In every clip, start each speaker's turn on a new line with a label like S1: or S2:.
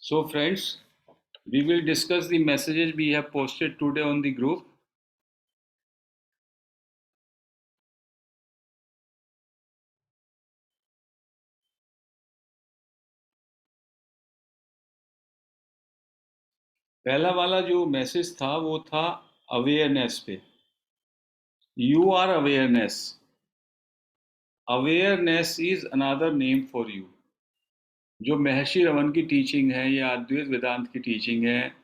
S1: So friends, we will discuss the messages we have posted today on the group. पहला वाला जो message था वो था अवेयरनेस पे। You are awareness. Awareness is another name for you. जो महर्षि रमन की टीचिंग है या अद्वैत वेदांत की टीचिंग है,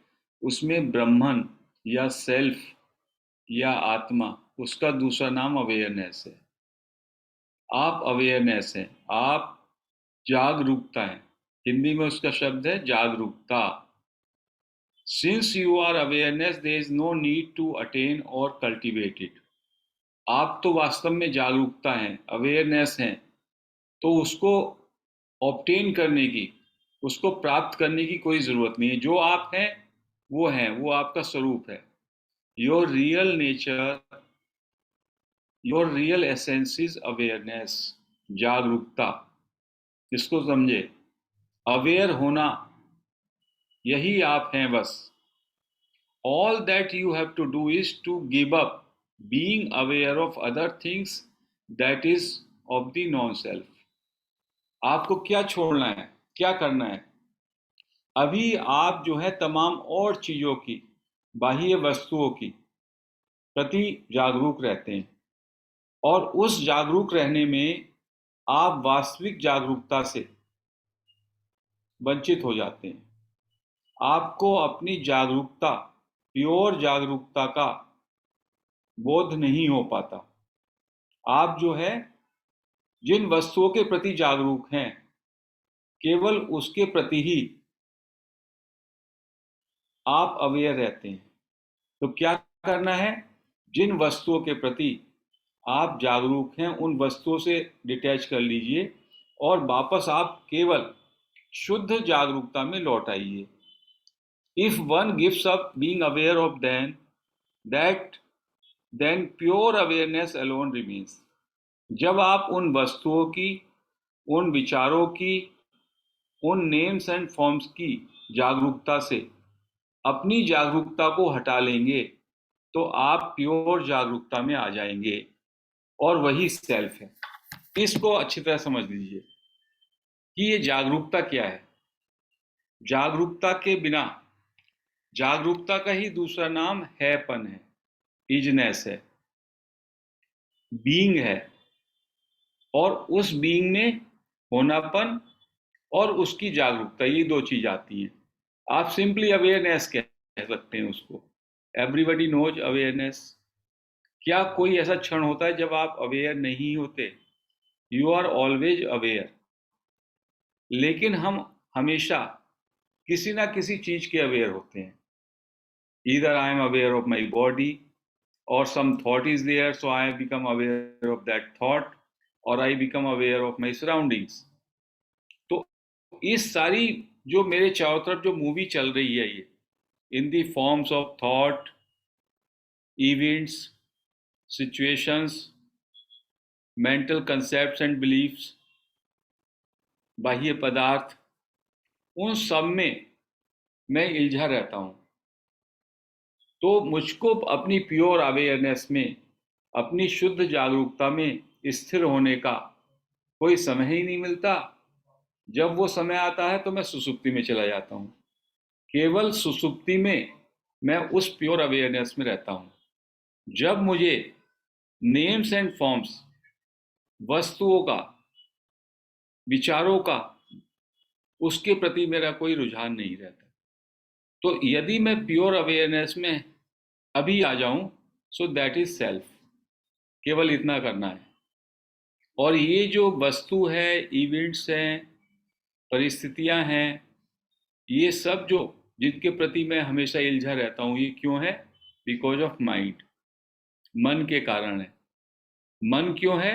S1: उसमें ब्रह्मन या सेल्फ या आत्मा, उसका दूसरा नाम अवेयरनेस है। आप अवेयरनेस हैं, आप जागरूकता हैं। हिंदी में उसका शब्द है जागरूकता। Since you are awareness, there is no need to attain or cultivate it. आप तो वास्तव में जागरूकता हैं, अवेयरनेस हैं, तो उसको ऑब्टेन करने की, उसको प्राप्त करने की कोई ज़रूरत नहीं है। जो आप हैं, वो आपका स्वरूप है। Your real nature, your real essence is awareness, जागरूकता। इसको समझे, अवेयर होना, यही आप हैं बस। All that you have to do is to give up being aware of other things, that is of the non-self. आपको क्या छोड़ना है, क्या करना है? अभी आप जो है तमाम और चीजों की, बाह्य वस्तुओं की प्रति जागरूक रहते हैं, और उस जागरूक रहने में आप वास्तविक जागरूकता से वंचित हो जाते हैं। आपको अपनी जागरूकता, प्योर जागरूकता का बोध नहीं हो पाता। आप जो है जिन वस्तुओं के प्रति जागरूक हैं, केवल उसके प्रति ही आप अवेयर रहते हैं। तो क्या करना है? जिन वस्तुओं के प्रति आप जागरूक हैं, उन वस्तुओं से डिटैच कर लीजिए और वापस आप केवल शुद्ध जागरूकता में लौट आइए। If one gives up being aware of then pure awareness alone remains. जब आप उन वस्तुओं की, उन विचारों की, उन नेम्स एंड फॉर्म्स की जागरूकता से अपनी जागरूकता को हटा लेंगे, तो आप प्योर जागरूकता में आ जाएंगे, और वही सेल्फ है। इसको अच्छी तरह समझ लीजिए कि ये जागरूकता क्या है। जागरूकता के बिना, जागरूकता का ही दूसरा नाम हैपन है, इजनेस है, बीइंग है, और उस बीइंग में होनापन और उसकी जागरूकता, ये दो चीज आती हैं। आप सिंपली अवेयरनेस कह सकते हैं उसको। Everybody knows awareness. क्या कोई ऐसा क्षण होता है जब आप अवेयर नहीं होते? You are always aware. लेकिन हम हमेशा किसी ना किसी चीज के अवेयर होते हैं। Either I am aware of my body, और some thought is there, so I become aware of that thought, और I become aware of my surroundings. तो इस सारी जो मेरे चारों तरफ जो मूवी चल रही है, ये in the forms of thought, events, situations, mental concepts and beliefs, बाह्य पदार्थ, उन सब में मैं इल्झा रहता हूं। तो मुझको अपनी प्योर अवेयरनेस में, अपनी शुद्ध जागरूकता में स्थिर होने का कोई समय ही नहीं मिलता। जब वो समय आता है तो मैं सुसुप्ति में चला जाता हूं। केवल सुसुप्ति में मैं उस प्योर अवेयरनेस में रहता हूं। जब मुझे नेम्स एंड फॉर्म्स, वस्तुओं का, विचारों का, उसके प्रति मेरा कोई रुझान नहीं रहता। तो यदि मैं प्योर अवेयरनेस में अभी आ जाऊं, सो दैट इज सेल्फ। केवल इतना करना है। और ये जो वस्तु है, इवेंट्स हैं, परिस्थितियां हैं, ये सब जो जिनके प्रति मैं हमेशा इल्झा रहता हूं, ये क्यों है? Because of mind. मन के कारण है। मन क्यों है?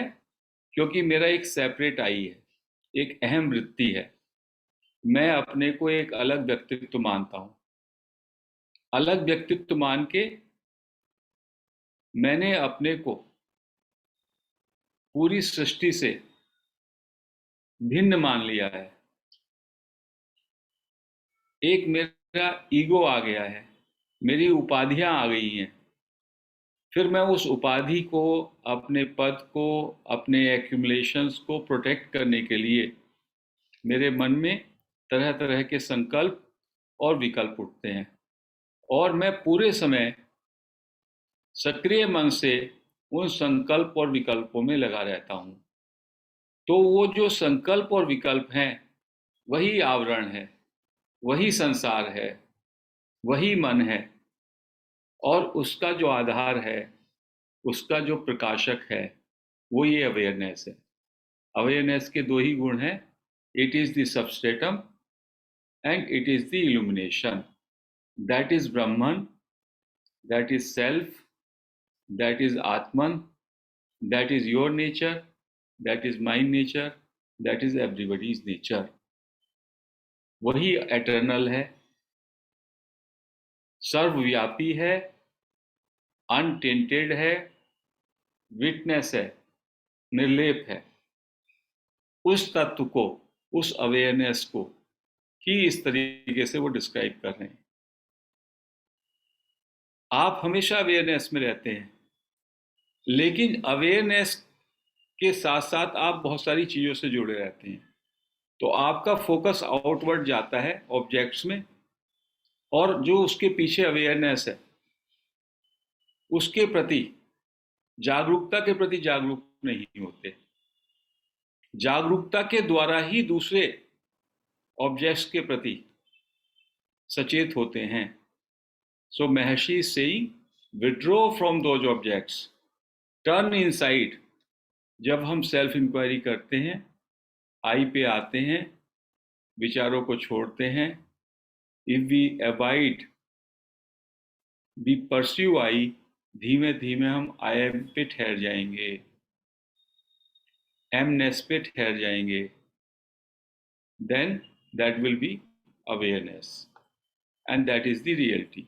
S1: क्योंकि मेरा एक सेपरेट आई है, एक अहम वृत्ति है। मैं अपने को एक अलग व्यक्तित्व मानता हूं। अलग व्यक्तित्व मान के मैंने अपने को पूरी सृष्टि से भिन्न मान लिया है। एक मेरा ईगो आ गया है, मेरी उपाधियां आ गई हैं। फिर मैं उस उपाधि को, अपने पद को, अपने एक्यूमुलेशंस को प्रोटेक्ट करने के लिए मेरे मन में तरह तरह के संकल्प और विकल्प उठते हैं, और मैं पूरे समय सक्रिय मन से उन संकल्प और विकल्पों में लगा रहता हूँ। तो वो जो संकल्प और विकल्प हैं, वही आवरण है, वही संसार है, वही मन है, और उसका जो आधार है, उसका जो प्रकाशक है, वो ये अवेयरनेस है। अवेयरनेस के दो ही गुण हैं, it is the substratum and it is the illumination. That is Brahman, that is self, that is Atman, that is your nature, that is my nature, that is everybody's nature. वही एटर्नल है, सर्वव्यापी है, अनटेंटेड है, विटनेस है, निर्लेप है। उस तत्व को, उस अवेयरनेस को ही इस तरीके से वो डिस्क्राइब कर रहे हैं। आप हमेशा अवेयरनेस में रहते हैं, लेकिन अवेयरनेस के साथ साथ आप बहुत सारी चीज़ों से जुड़े रहते हैं। तो आपका फोकस आउटवर्ड जाता है ऑब्जेक्ट्स में, और जो उसके पीछे अवेयरनेस है, उसके प्रति, जागरूकता के प्रति जागरूक नहीं होते। जागरूकता के द्वारा ही दूसरे ऑब्जेक्ट्स के प्रति सचेत होते हैं। सो महर्षि saying, withdraw from those objects, turn inside. जब हम सेल्फ इंक्वायरी करते हैं, आई पे आते हैं, विचारों को छोड़ते हैं, if we avoid, we pursue I, धीमे धीमे हम आई एम पे ठहर जाएंगे, एमनेस पे ठहर जाएंगे। Then that will be awareness, and that is the reality.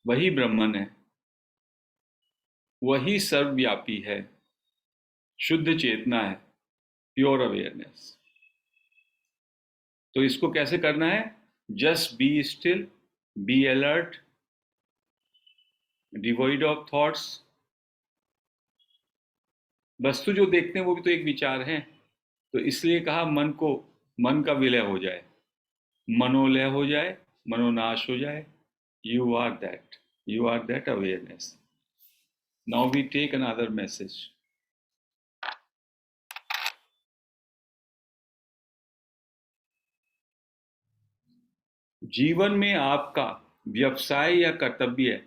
S1: वही ब्रह्मन है, वही सर्वव्यापी है, शुद्ध चेतना है, प्योर अवेयरनेस। तो इसको कैसे करना है? Just be still, be alert, devoid of thoughts. वस्तु जो देखते हैं वो भी तो एक विचार है। तो इसलिए कहा मन को, मन का विलय हो जाए, मनोलय हो जाए, मनोनाश हो जाए। You are that, you are that awareness. Now we take another message. जीवन में आपका व्यवसाय या कर्तव्य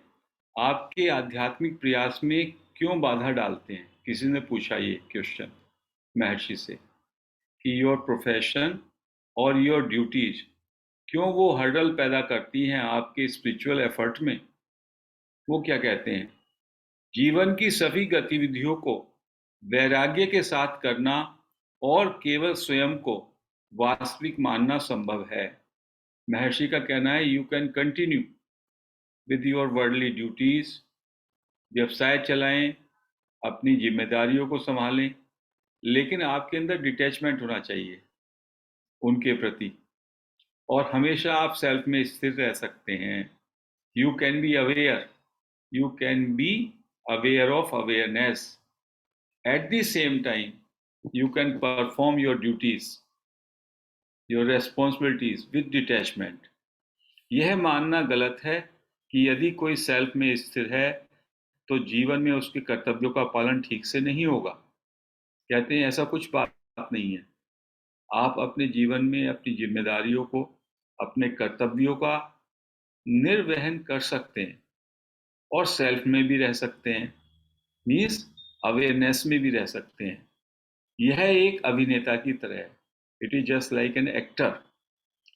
S1: आपके आध्यात्मिक प्रयास में क्यों बाधा डालते हैं? किसी ने पूछा ये क्वेश्चन महर्षि से, कि योर प्रोफेशन और योर ड्यूटीज क्यों वो हर्डल पैदा करती हैं आपके स्पिरिचुअल एफर्ट में। वो क्या कहते हैं? जीवन की सभी गतिविधियों को वैराग्य के साथ करना और केवल स्वयं को वास्तविक मानना संभव है। महर्षि का कहना है, you can continue with your worldly duties, व्यवसाय चलाएं, अपनी जिम्मेदारियों को संभालें, लेकिन आपके अंदर डिटैचमेंट होना चाहिए उनके प्रति, और हमेशा आप सेल्फ में स्थिर रह सकते हैं। You can be aware, you can be aware of awareness. At the same time, you can perform your duties, your responsibilities with detachment. यह मानना गलत है कि यदि कोई सेल्फ में स्थिर है तो जीवन में उसके कर्तव्यों का पालन ठीक से नहीं होगा। कहते हैं ऐसा कुछ बात नहीं है। आप अपने जीवन में अपनी जिम्मेदारियों को, अपने कर्तव्यों का निर्वहन कर सकते हैं, और सेल्फ में भी रह सकते हैं, मीन्स अवेयरनेस में भी रह सकते हैं। यह एक अभिनेता की तरह है। It is just like an actor.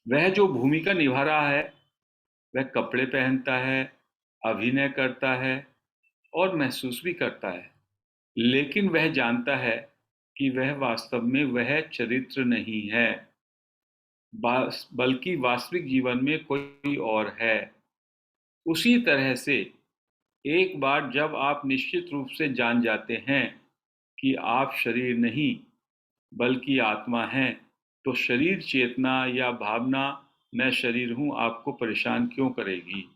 S1: वह जो भूमिका निभा रहा है, वह कपड़े पहनता है, अभिनय करता है और महसूस भी करता है, लेकिन वह जानता है कि वह वास्तव में वह चरित्र नहीं है, बल्कि वास्तविक जीवन में कोई और है। उसी तरह से एक बार जब आप निश्चित रूप से जान जाते हैं कि आप शरीर नहीं बल्कि आत्मा हैं, तो शरीर चेतना या भावना मैं शरीर हूं, आपको परेशान क्यों करेगी,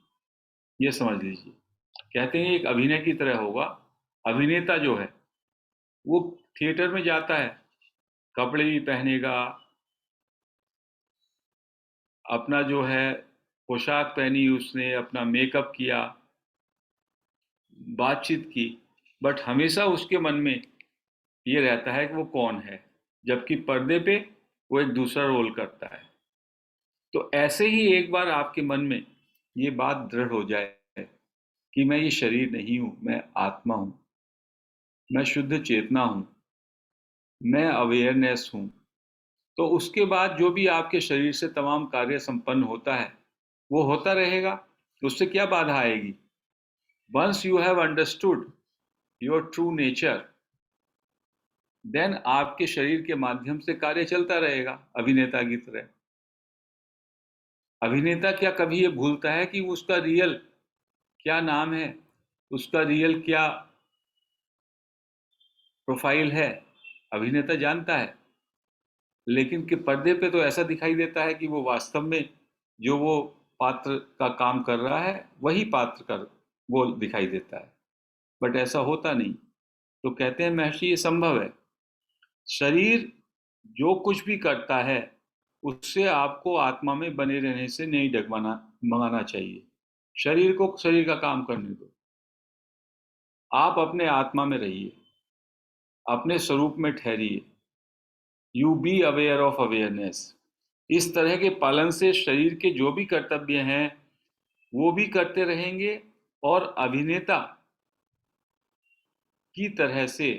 S1: ये समझ लीजिए। कहते हैं एक अभिनय की तरह होगा। अभिनेता जो है वो थिएटर में जाता है, कपड़े भी पहनेगा, अपना जो है पोशाक पहनी, उसने अपना मेकअप किया, बातचीत की, बट हमेशा उसके मन में ये रहता है कि वो कौन है, जबकि पर्दे पे वो एक दूसरा रोल करता है। तो ऐसे ही एक बार आपके मन में ये बात दृढ़ हो जाए कि मैं ये शरीर नहीं हूं, मैं आत्मा हूं, मैं शुद्ध चेतना हूं, मैं अवेयरनेस हूं, तो उसके बाद जो भी आपके शरीर से तमाम कार्य संपन्न होता है वो होता रहेगा। उससे क्या बाधा आएगी? Once you have understood your true nature, then आपके शरीर के माध्यम से कार्य चलता रहेगा अभिनेता की तरह। अभिनेता क्या कभी ये भूलता है कि उसका रियल क्या नाम है, उसका रियल क्या प्रोफाइल है? अभिनेता जानता है, लेकिन कि पर्दे पे तो ऐसा दिखाई देता है कि वो वास्तव में जो वो पात्र का काम कर रहा है वही पात्र का वो दिखाई देता है, बट ऐसा होता नहीं। तो कहते हैं महर्षि ये संभव है। शरीर जो कुछ भी करता है उससे आपको आत्मा में बने रहने से नहीं डगमगाना मंगाना चाहिए। शरीर को शरीर का काम करने दो, आप अपने आत्मा में रहिए, अपने स्वरूप में ठहरिए। You be aware of awareness. इस तरह के पालन से शरीर के जो भी कर्तव्य हैं वो भी करते रहेंगे, और अभिनेता की तरह से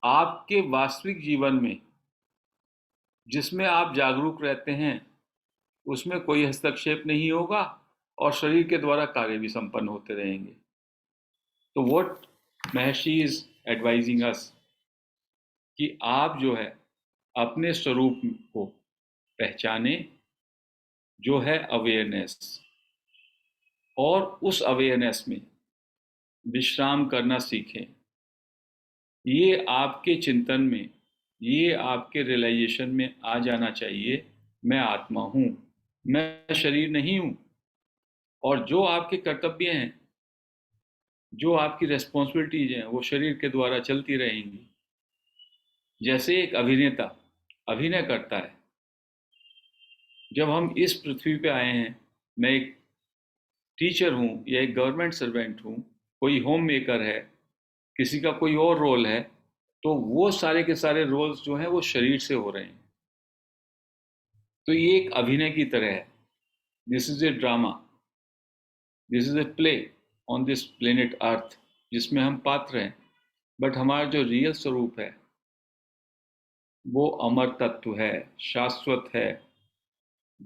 S1: आपके वास्तविक जीवन में जिसमें आप जागरूक रहते हैं उसमें कोई हस्तक्षेप नहीं होगा, और शरीर के द्वारा कार्य भी संपन्न होते रहेंगे। तो व्हाट महर्षि इज एडवाइजिंग अस कि आप जो है अपने स्वरूप को पहचाने, जो है अवेयरनेस, और उस अवेयरनेस में विश्राम करना सीखें। ये आपके चिंतन में, ये आपके रियलाइजेशन में आ जाना चाहिए, मैं आत्मा हूं, मैं शरीर नहीं हूं, और जो आपके कर्तव्य हैं, जो आपकी रेस्पॉन्सिबिलिटीज हैं वो शरीर के द्वारा चलती रहेंगी। जैसे एक अभिनेता अभिनय करता है, जब हम इस पृथ्वी पे आए हैं, मैं एक टीचर हूँ या एक गवर्नमेंट सर्वेंट हूँ, कोई होम मेकर है, किसी का कोई और रोल है, तो वो सारे के सारे रोल्स जो हैं वो शरीर से हो रहे हैं। तो ये एक अभिनय की तरह है। This is a drama, this is a play on this planet earth, जिसमें हम पात्र हैं, बट हमारा जो रियल स्वरूप है वो अमर तत्व है, शाश्वत है,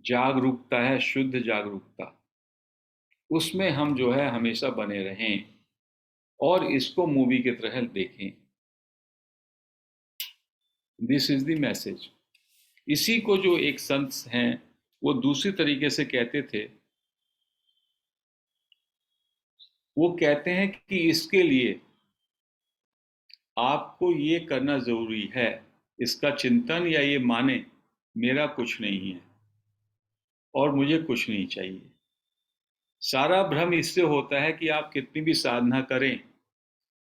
S1: जागरूकता है, शुद्ध जागरूकता। उसमें हम जो है हमेशा बने रहें और इसको मूवी की तरह देखें। This is the message. इसी को जो एक संत हैं वो दूसरी तरीके से कहते थे। वो कहते हैं कि इसके लिए आपको ये करना जरूरी है, इसका चिंतन या ये माने मेरा कुछ नहीं है और मुझे कुछ नहीं चाहिए। सारा भ्रम इससे होता है कि आप कितनी भी साधना करें,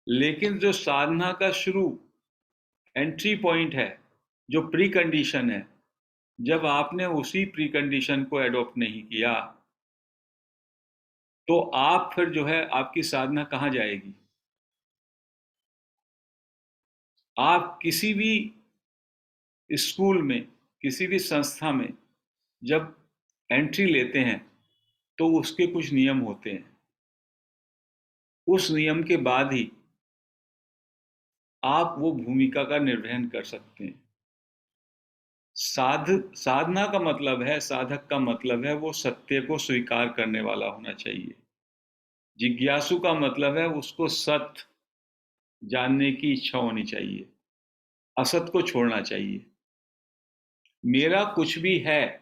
S1: लेकिन जो साधना का शुरू एंट्री पॉइंट है, जो प्री कंडीशन है, जब आपने उसी प्री कंडीशन को एडॉप्ट नहीं किया तो आप फिर जो है आपकी साधना कहाँ जाएगी? आप किसी भी स्कूल में, किसी भी संस्था में जब एंट्री लेते हैं तो उसके कुछ नियम होते हैं। उस नियम के बाद ही आप वो भूमिका का निर्वहन कर सकते हैं। साधना का मतलब है, साधक का मतलब है वो सत्य को स्वीकार करने वाला होना चाहिए। जिज्ञासु का मतलब है उसको सत्य जानने की इच्छा होनी चाहिए, असत को छोड़ना चाहिए। मेरा कुछ भी है,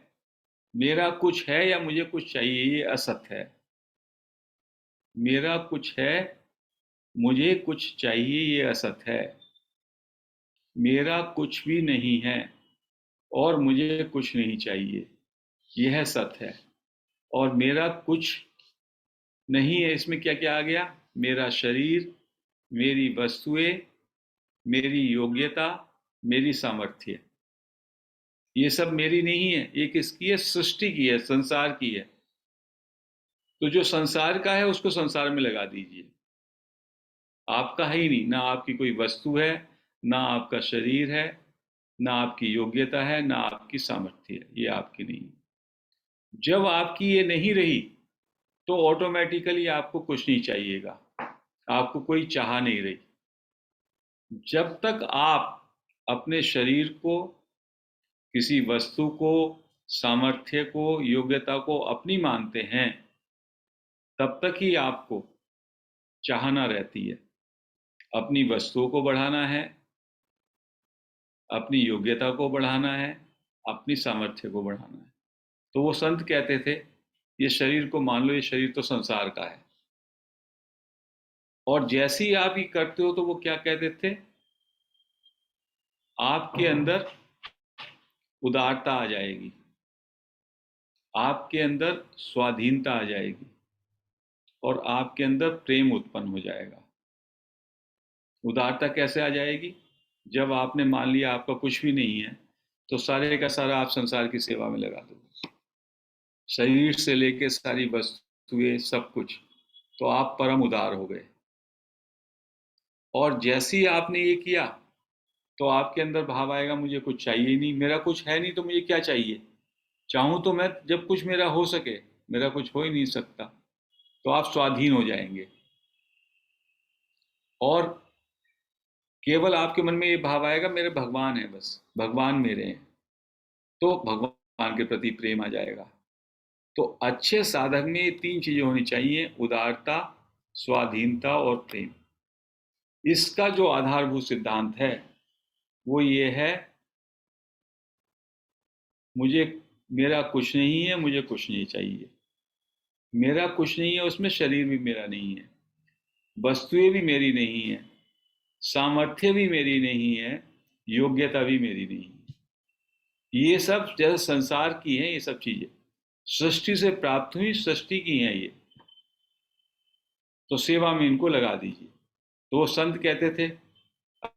S1: मेरा कुछ है या मुझे कुछ चाहिए, ये असत है। मेरा कुछ है, मुझे कुछ चाहिए, ये असत है। मेरा कुछ भी नहीं है, और मुझे कुछ नहीं चाहिए, यह सत्य है। और मेरा कुछ नहीं है, इसमें क्या क्या आ गया? मेरा शरीर, मेरी वस्तुएं, मेरी योग्यता, मेरी सामर्थ्य, ये सब मेरी नहीं है। ये किसकी है? सृष्टि की है, संसार की है। तो जो संसार का है उसको संसार में लगा दीजिए। आपका है ही नहीं, ना आपकी कोई वस्तु है, ना आपका शरीर है, ना आपकी योग्यता है, ना आपकी सामर्थ्य है, ये आपकी नहीं है। जब आपकी ये नहीं रही तो ऑटोमेटिकली आपको कुछ नहीं चाहिएगा, आपको कोई चाह नहीं रही। जब तक आप अपने शरीर को, किसी वस्तु को, सामर्थ्य को, योग्यता को अपनी मानते हैं, तब तक ही आपको चाहना रहती है। अपनी वस्तुओं को बढ़ाना है, अपनी योग्यता को बढ़ाना है, अपनी सामर्थ्य को बढ़ाना है। तो वो संत कहते थे, ये शरीर को मान लो, ये शरीर तो संसार का है। और जैसे ही आप ये करते हो तो वो क्या कहते थे? आपके अंदर उदारता आ जाएगी, आपके अंदर स्वाधीनता आ जाएगी, और आपके अंदर प्रेम उत्पन्न हो जाएगा। उदारता कैसे आ जाएगी? जब आपने मान लिया आपका कुछ भी नहीं है, तो सारे का सारा आप संसार की सेवा में लगा दो, शरीर से लेके सारी वस्तुएं सब कुछ, तो आप परम उदार हो गए। और जैसे ही आपने ये किया तो आपके अंदर भाव आएगा, मुझे कुछ चाहिए ही नहीं, मेरा कुछ है नहीं तो मुझे क्या चाहिए? चाहूं तो मैं, जब कुछ मेरा हो सके, मेरा कुछ हो ही नहीं सकता, तो आप स्वाधीन हो जाएंगे। और केवल आपके मन में ये भाव आएगा, मेरे भगवान है, बस भगवान मेरे हैं, तो भगवान के प्रति प्रेम आ जाएगा। तो अच्छे साधक में ये तीन चीजें होनी चाहिए: उदारता, स्वाधीनता और प्रेम। इसका जो आधारभूत सिद्धांत है वो ये है, मुझे, मेरा कुछ नहीं है, मुझे कुछ नहीं चाहिए। मेरा कुछ नहीं है, उसमें शरीर भी मेरा नहीं है, वस्तुएं भी मेरी नहीं है, सामर्थ्य भी मेरी नहीं है, योग्यता भी मेरी नहीं है। ये सब जैसे संसार की हैं, ये सब चीजें सृष्टि से प्राप्त हुई, सृष्टि की हैं ये, तो सेवा में इनको लगा दीजिए। तो वो संत कहते थे,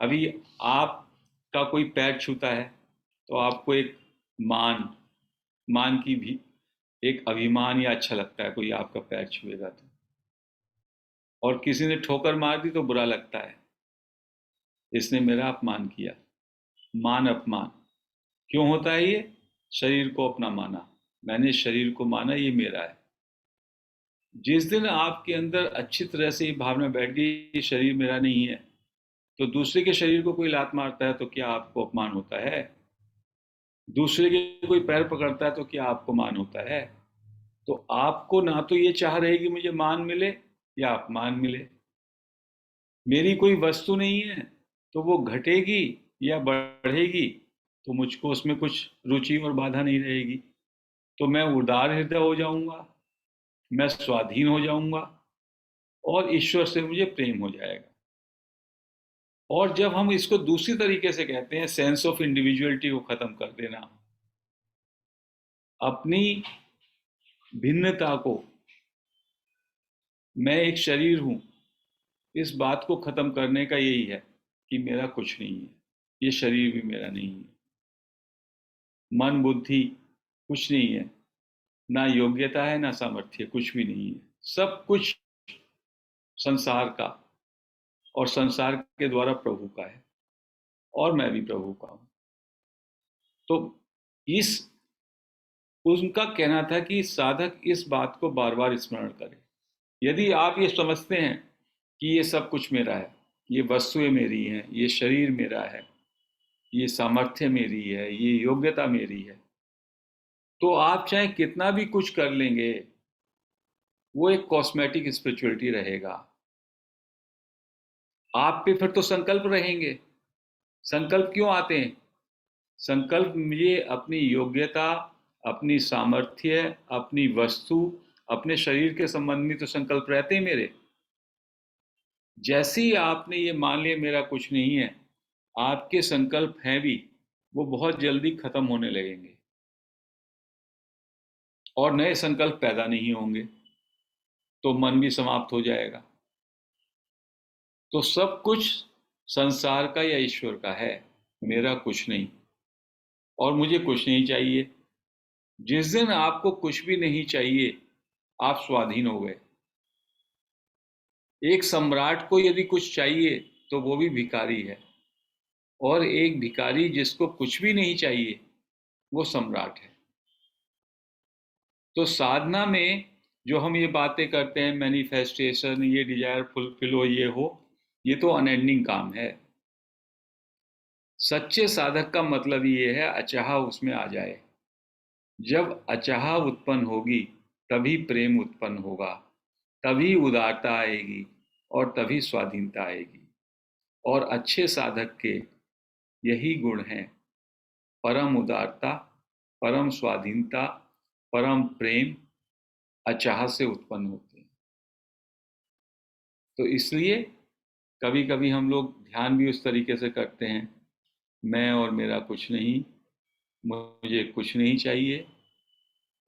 S1: अभी आपका कोई पैर छूता है तो आपको एक मान, मान की भी एक अभिमान या अच्छा लगता है, कोई आपका पैर छुएगा तो। और किसी ने ठोकर मार दी तो बुरा लगता है, इसने मेरा अपमान किया। मान अपमान क्यों होता है? ये शरीर को अपना माना, मैंने शरीर को माना, ये मेरा है। जिस दिन आपके अंदर अच्छी तरह से ये भावना बैठ गई, शरीर मेरा नहीं है, तो दूसरे के शरीर को कोई लात मारता है तो क्या आपको अपमान होता है? दूसरे के कोई पैर पकड़ता है तो क्या आपको मान होता है? तो आपको ना तो ये चाह रहेगी मुझे मान मिले या अपमान मिले। मेरी कोई वस्तु नहीं है तो वो घटेगी या बढ़ेगी तो मुझको उसमें कुछ रुचि और बाधा नहीं रहेगी, तो मैं उदार हृदय हो जाऊंगा, मैं स्वाधीन हो जाऊंगा, और ईश्वर से मुझे प्रेम हो जाएगा। और जब हम इसको दूसरी तरीके से कहते हैं, सेंस ऑफ इंडिविजुअलिटी को खत्म कर देना, अपनी भिन्नता को, मैं एक शरीर हूं, इस बात को खत्म करने का यही है कि मेरा कुछ नहीं है, ये शरीर भी मेरा नहीं है, मन बुद्धि कुछ नहीं है, ना योग्यता है ना सामर्थ्य, कुछ भी नहीं है, सब कुछ संसार का, और संसार के द्वारा प्रभु का है, और मैं भी प्रभु का हूं। तो इस, उनका कहना था कि साधक इस बात को बार बार स्मरण करे। यदि आप ये समझते हैं कि ये सब कुछ मेरा है, ये वस्तुएं मेरी हैं, ये शरीर मेरा है, ये सामर्थ्य मेरी है, ये योग्यता मेरी है, तो आप चाहे कितना भी कुछ कर लेंगे, वो एक कॉस्मेटिक स्पिरिचुअलिटी रहेगा। आप पे फिर तो संकल्प रहेंगे। संकल्प क्यों आते हैं? संकल्प मुझे अपनी योग्यता, अपनी सामर्थ्य, अपनी वस्तु, अपने शरीर के संबंध में तो संकल्प रहते हैं मेरे। जैसे ही आपने ये मान लिया मेरा कुछ नहीं है, आपके संकल्प हैं भी वो बहुत जल्दी खत्म होने लगेंगे और नए संकल्प पैदा नहीं होंगे, तो मन भी समाप्त हो जाएगा। तो सब कुछ संसार का या ईश्वर का है, मेरा कुछ नहीं, और मुझे कुछ नहीं चाहिए। जिस दिन आपको कुछ भी नहीं चाहिए, आप स्वाधीन हो गए। एक सम्राट को यदि कुछ चाहिए तो वो भी भिखारी है, और एक भिखारी जिसको कुछ भी नहीं चाहिए वो सम्राट है। तो साधना में जो हम ये बातें करते हैं, मैनिफेस्टेशन, ये डिजायर फुलफिल हो, ये हो, ये तो अनएंडिंग काम है। सच्चे साधक का मतलब ये है अचाह उसमें आ जाए। जब अचाह उत्पन्न होगी तभी प्रेम उत्पन्न होगा, तभी उदारता आएगी, और तभी स्वाधीनता आएगी। और अच्छे साधक के यही गुण हैं: परम उदारता, परम स्वाधीनता, परम प्रेम अचाह से उत्पन्न होते हैं। तो इसलिए कभी कभी हम लोग ध्यान भी उस तरीके से करते हैं, मैं और मेरा कुछ नहीं, मुझे कुछ नहीं चाहिए,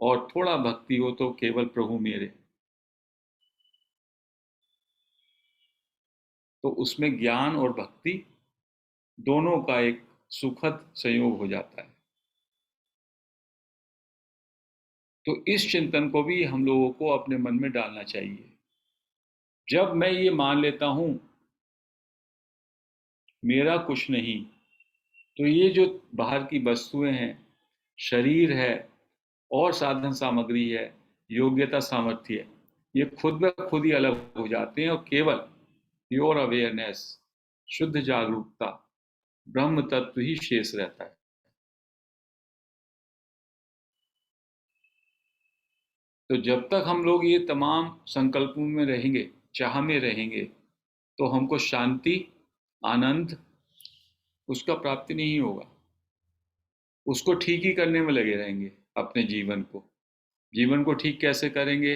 S1: और थोड़ा भक्ति हो तो केवल प्रभु मेरे। तो उसमें ज्ञान और भक्ति दोनों का एक सुखद संयोग हो जाता है। तो इस चिंतन को भी हम लोगों को अपने मन में डालना चाहिए। जब मैं ये मान लेता हूं मेरा कुछ नहीं, तो ये जो बाहर की वस्तुएं हैं, शरीर है और साधन सामग्री है, योग्यता, सामर्थ्य है, ये खुद ब खुद ही अलग हो जाते हैं, और केवल प्योर अवेयरनेस, शुद्ध जागरूकता, ब्रह्म तत्व ही शेष रहता है। तो जब तक हम लोग ये तमाम संकल्पों में रहेंगे, चाह में रहेंगे, तो हमको शांति, आनंद उसका प्राप्ति नहीं होगा। उसको ठीक ही करने में लगे रहेंगे अपने जीवन को। जीवन को ठीक कैसे करेंगे?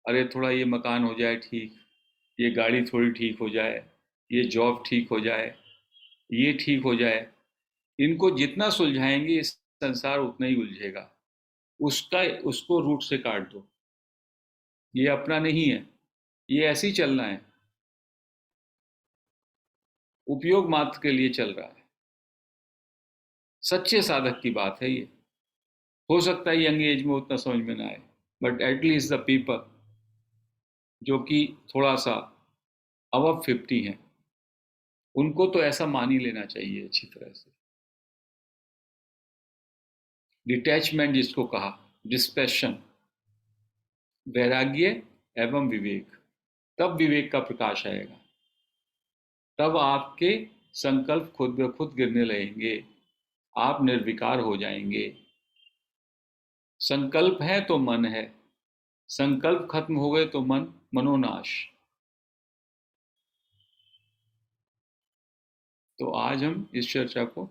S1: अरे थोड़ा ये मकान हो जाए ठीक, ये गाड़ी थोड़ी ठीक हो जाए, ये जॉब ठीक हो जाए, ये ठीक हो जाए। इनको जितना सुलझाएंगे इस संसार उतना ही उलझेगा। उसका उसको रूट से काट दो। ये अपना नहीं है, ये ऐसे ही चलना है, उपयोग मात्र के लिए चल रहा है। सच्चे साधक की बात है ये। हो सकता है यंग एज में उतना समझ में ना आए, बट एटलीस्ट द पीपल जो कि थोड़ा सा अबव 50 हैं, उनको तो ऐसा मान ही लेना चाहिए अच्छी तरह से। डिटैचमेंट जिसको कहा, डिस्पेशन, वैराग्य एवं विवेक, तब विवेक का प्रकाश आएगा। तब आपके संकल्प खुद ब खुद गिरने लगेंगे, आप निर्विकार हो जाएंगे। संकल्प है तो मन है, संकल्प खत्म हो गए तो मन मनोनाश। तो आज हम इस चर्चा को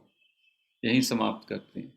S1: यहीं समाप्त करते हैं।